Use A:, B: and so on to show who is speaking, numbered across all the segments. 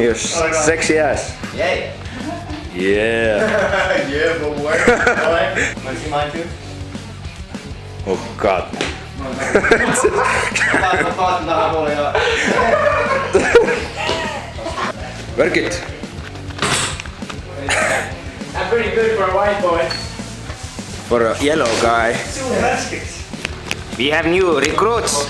A: Your sexy ass.
B: Yay.
A: Yeah.
B: Yeah, but what? Want to see mine too?
A: Oh god. Work it.
C: I'm pretty good for a white boy.
A: For a yellow guy. We have new recruits.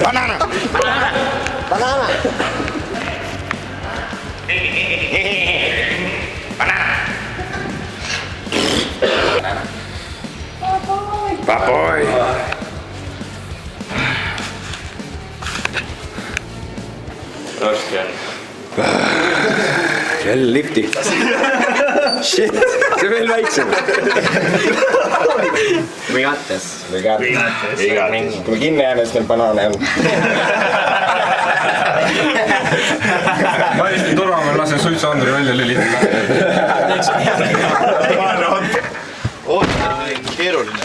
A: Banana! Banana! Papoy!
C: Raske on.
A: Jälle lifti. Shit, see on veel väiksem.
B: We got this.
A: We got this. Kui me kinni jääme, siis meil banaane on.
D: Ma istun turvamäel, lasen suitsuanduri välja lülitada.
B: Oota, see oli keeruline.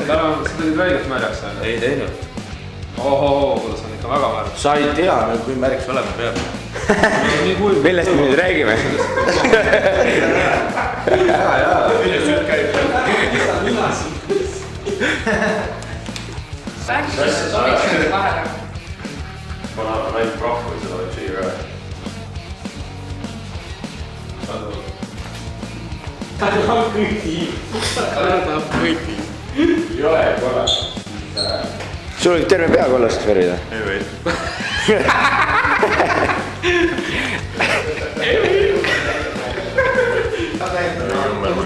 D: Täna sa tulid välja, et märjaks saada?
A: Ei teinud.
D: Ohooo, kuidas on ikka väga märjaks.
A: Sa ei tea, kui märjaks olema peab. Millest me nüüd räägime?
D: Jaa.
C: Säksis sobitsime vahele.
D: Ma tahan ainult rahva või seda võib süüa ka. Ta tahab kõiki. Ei ole korras.
A: Sul oli terve pea kollast verida?
D: Ei või. Ma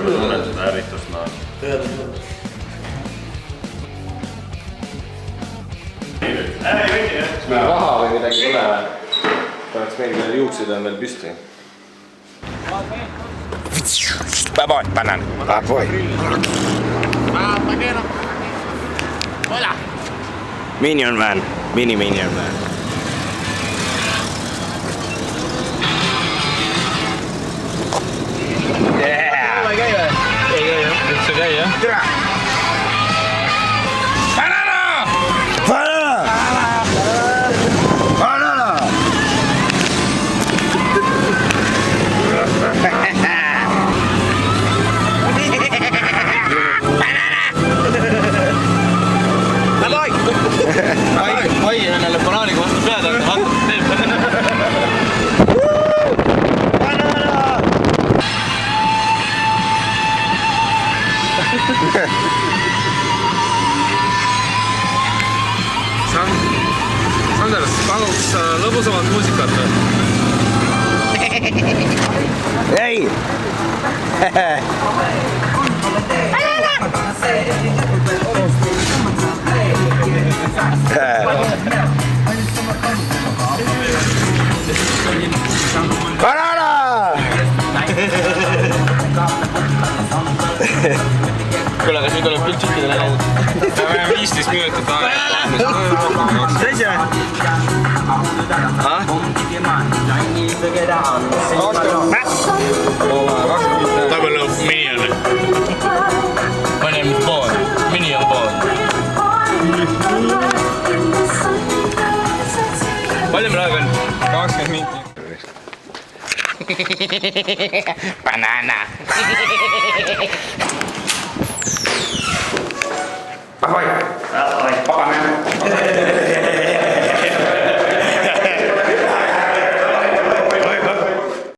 D: tunnen seda ärritust naad. Kas meil raha või midagi tuleb?
A: kas meil veel juuksed on veel püsti? Banan. Minion Man. Minion Man. Yeah! Ei käi või? Ei käi jah. Üldse käi jah? Tere! Banana!
B: Oi, venele banaaniga vastu pead, aga vaata, teeb.
D: Sander, paluks lõbusamat muusikat.
A: Ei! Banana!
B: Kuule, kas nüüd tuleb piltsukkida läinud?
D: Me peame 15 minutit aega.
B: Seitse? Double of Minion. My name is Bond. Minion Bond. Palju meil aega on?
D: 20 minutit.
C: Banana.
A: Ahoi! Vaba näe!